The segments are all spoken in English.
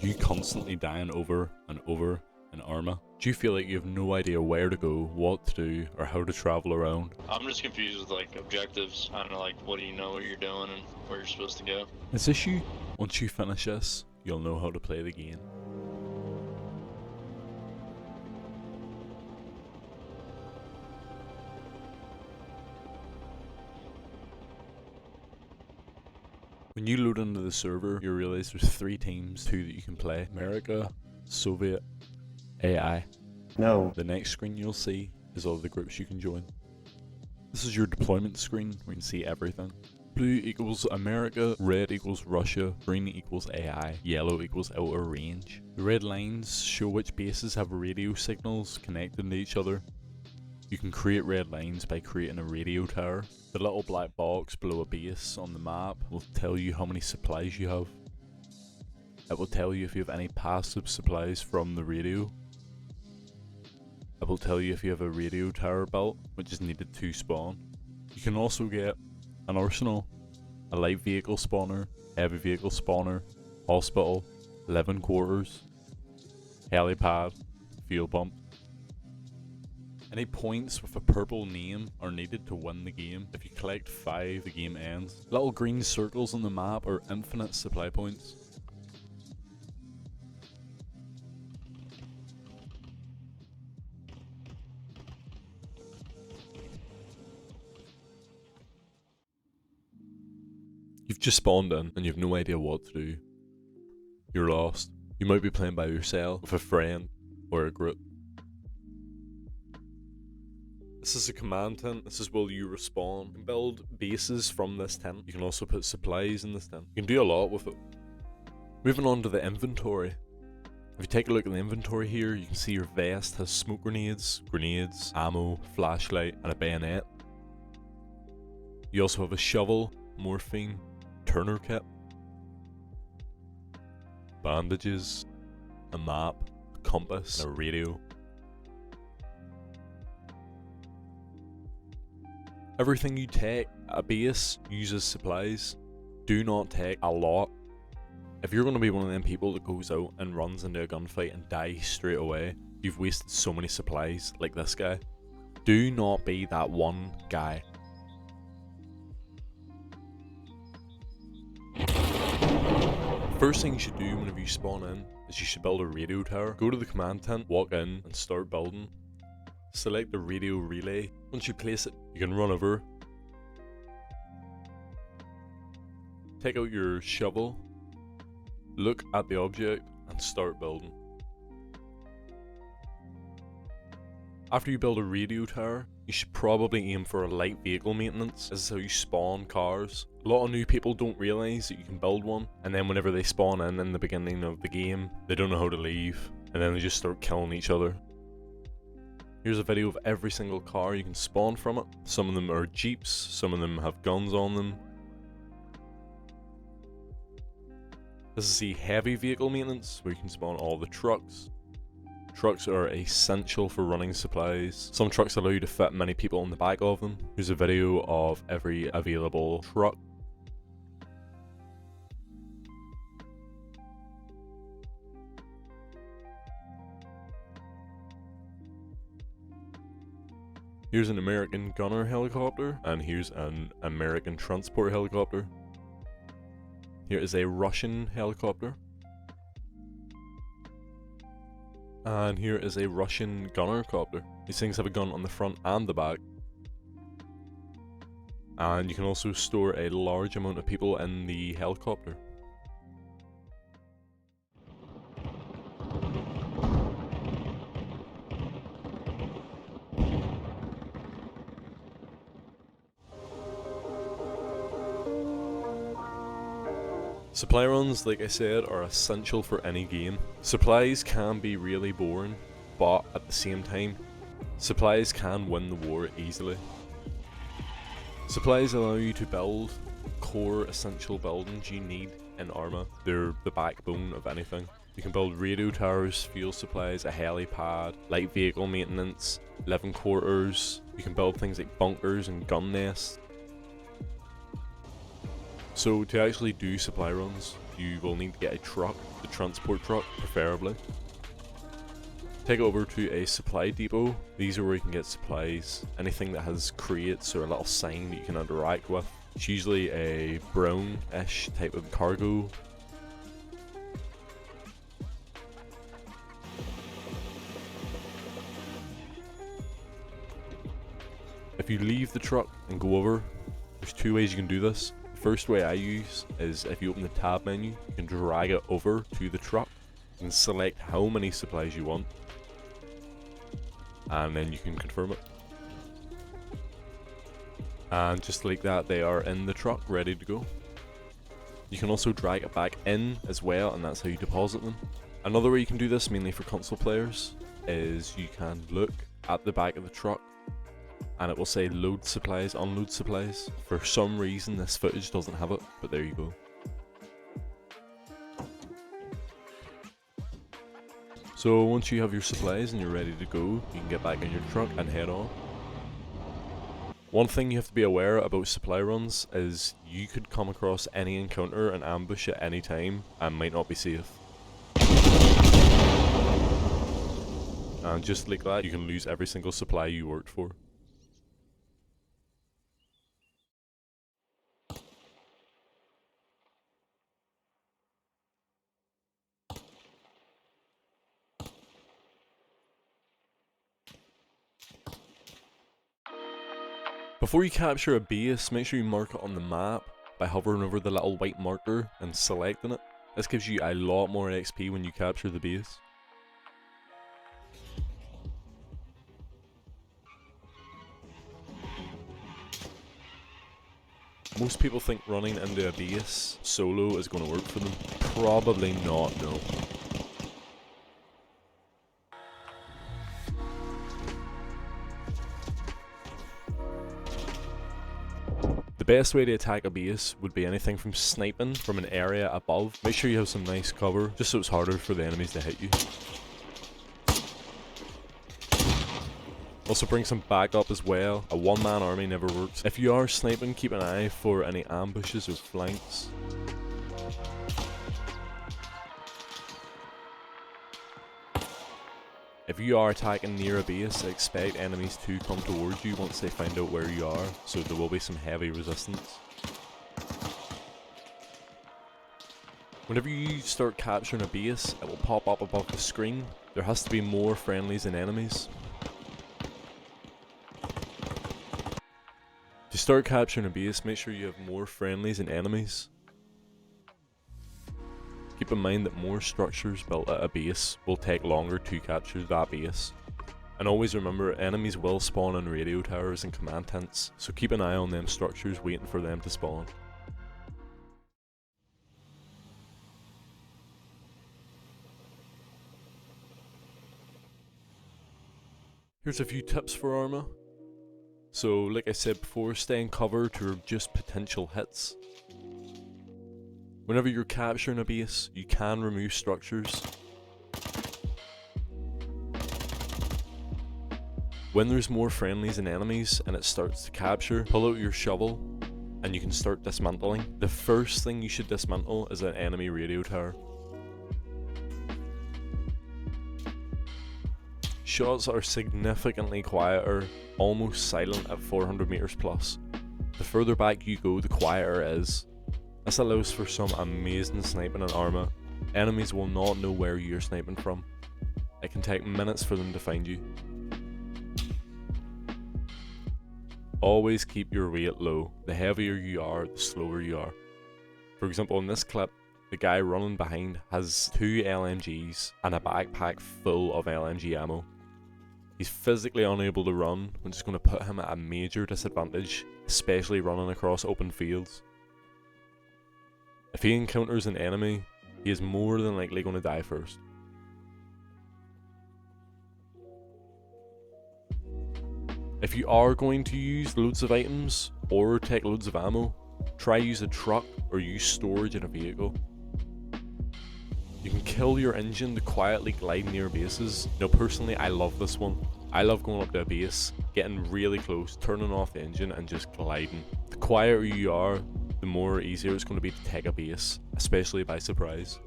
you constantly dying over and over in Arma? Do you feel like you have no idea where to go, what to do, or how to travel around? I'm just confused with like objectives. I don't know, like what do you know what you're doing and where you're supposed to go. This issue, once you finish this, you'll know how to play the game. When you load into the server, you realize there's 3 teams, 2 that you can play. America, Soviet, AI. No. The next screen you'll see is all the groups you can join. This is your deployment screen where you can see everything. Blue equals America, red equals Russia, green equals AI, yellow equals outer range. The red lines show which bases have radio signals connected to each other. You can create red lines by creating a radio tower. The little black box below a base on the map will tell you how many supplies you have. It will tell you if you have any passive supplies from the radio. It will tell you if you have a radio tower built, which is needed to spawn. You can also get an arsenal, a light vehicle spawner, heavy vehicle spawner, hospital, living quarters, helipad, fuel pump. Any points with a purple name are needed to win the game. If you collect 5, the game ends. Little green circles on the map are infinite supply points. You've just spawned in and you've no idea what to do. You're lost. You might be playing by yourself, with a friend, or a group. This is a command tent. This is where you respawn. You can build bases from this tent. You can also put supplies in this tent. You can do a lot with it. Moving on to the inventory. If you take a look at the inventory here, you can see your vest has smoke grenades, ammo, flashlight, and a bayonet. You also have a shovel, morphine, Turner kit, bandages, a map, a compass, and a radio. Everything you take at a base uses supplies. Do not take a lot. If you're going to be one of them people that goes out and runs into a gunfight and dies straight away, you've wasted so many supplies like this guy. Do not be that one guy. First thing you should do whenever you spawn in is you should build a radio tower. Go to the command tent, walk in and start building. Select the radio relay. Once you place it, you can run over. Take out your shovel, look at the object and start building. After you build a radio tower, you should probably aim for a light vehicle maintenance. This is how you spawn cars. A lot of new people don't realise that you can build one, and then whenever they spawn in the beginning of the game, they don't know how to leave, and then they just start killing each other. Here's a video of every single car you can spawn from it. Some of them are jeeps, some of them have guns on them. This is the heavy vehicle maintenance, where you can spawn all the trucks. Trucks are essential for running supplies. Some trucks allow you to fit many people on the back of them. Here's a video of every available truck. Here's an American gunner helicopter, and here's an American transport helicopter. Here is a Russian helicopter. And here is a Russian gunner copter. These things have a gun on the front and the back. And you can also store a large amount of people in the helicopter. Supply runs, like I said, are essential for any game. Supplies can be really boring, but at the same time, supplies can win the war easily. Supplies allow you to build core essential buildings you need in Arma. They're the backbone of anything. You can build radio towers, fuel supplies, a helipad, light vehicle maintenance, living quarters. You can build things like bunkers and gun nests. So to actually do supply runs, you will need to get a truck, the transport truck preferably. Take it over to a supply depot. These are where you can get supplies, anything that has crates or a little sign that you can interact with. It's usually a brown-ish type of cargo. If you leave the truck and go over, there's two ways you can do this. The first way I use is if you open the tab menu, you can drag it over to the truck and select how many supplies you want, and then you can confirm it. And just like that, they are in the truck ready to go. You can also drag it back in as well, and that's how you deposit them. Another way you can do this, mainly for console players, is you can look at the back of the truck and it will say load supplies, unload supplies. For some reason this footage doesn't have it, but there you go. So once you have your supplies and you're ready to go, you can get back in your truck and head on. One thing you have to be aware about supply runs is you could come across any encounter and ambush at any time and might not be safe. And just like that, you can lose every single supply you worked for. Before you capture a base, make sure you mark it on the map by hovering over the little white marker and selecting it. This gives you a lot more XP when you capture the base. Most people think running into a base solo is going to work for them. Probably not, no. The best way to attack a base would be anything from sniping from an area above. Make sure you have some nice cover, just so it's harder for the enemies to hit you. Also bring some backup as well. A one-man army never works. If you are sniping, keep an eye for any ambushes or flanks. If you are attacking near a base, expect enemies to come towards you once they find out where you are, so there will be some heavy resistance. Whenever you start capturing a base, it will pop up above the screen. There has to be more friendlies than enemies. To start capturing a base, make sure you have more friendlies than enemies. Keep in mind that more structures built at a base will take longer to capture that base. And always remember, enemies will spawn in radio towers and command tents, so keep an eye on them structures waiting for them to spawn. Here's a few tips for Arma. So like I said before, stay in cover to reduce potential hits. Whenever you're capturing a base, you can remove structures. When there's more friendlies than enemies and it starts to capture, pull out your shovel and you can start dismantling. The first thing you should dismantle is an enemy radio tower. Shots are significantly quieter, almost silent at 400 meters plus. The further back you go, the quieter it is. This allows for some amazing sniping in Arma. Enemies will not know where you're sniping from. It can take minutes for them to find you. Always keep your weight low. The heavier you are, the slower you are. For example, in this clip, the guy running behind has 2 LMGs and a backpack full of LMG ammo. He's physically unable to run, which is going to put him at a major disadvantage, especially running across open fields. If he encounters an enemy, he is more than likely going to die first. If you are going to use loads of items or take loads of ammo, try use a truck or use storage in a vehicle. You can kill your engine to quietly glide near bases. Now personally, I love this one. I love going up to a base, getting really close, turning off the engine and just gliding. The quieter you are, the more easier it's going to be to take a base, especially by surprise.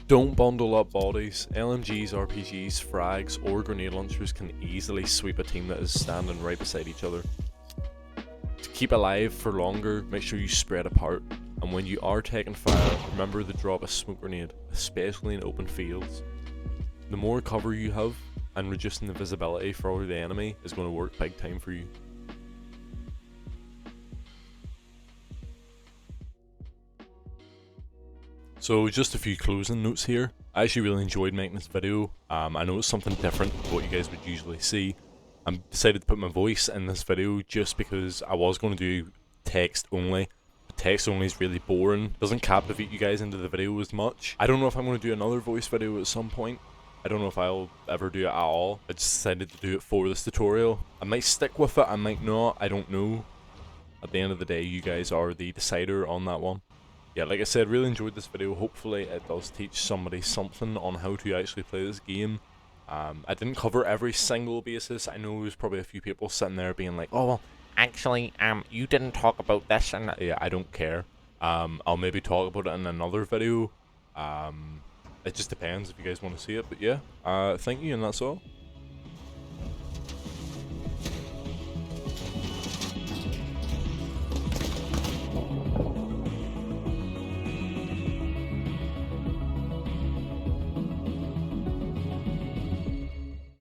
Don't bundle up bodies. LMGs, RPGs, frags, or grenade launchers can easily sweep a team that is standing right beside each other. To keep alive for longer, make sure you spread apart, and when you are taking fire, remember to drop a smoke grenade, especially in open fields. The more cover you have, and reducing the visibility for the enemy is going to work big time for you. So just a few closing notes here. I actually really enjoyed making this video. I know it's something different to what you guys would usually see. I decided to put my voice in this video just because I was going to do text only. Text only is really boring, doesn't captivate you guys into the video as much. I don't know if I'm going to do another voice video at some point. I don't know if I'll ever do it at all. I just decided to do it for this tutorial. I might stick with it, I might not, I don't know. At the end of the day, you guys are the decider on that one. Yeah, like I said, really enjoyed this video. Hopefully it does teach somebody something on how to actually play this game. I didn't cover every single basis. I know there's probably a few people sitting there being like, oh well, actually, you didn't talk about this and that. Yeah, I don't care. I'll maybe talk about it in another video. It just depends if you guys want to see it, but yeah, thank you, and that's all.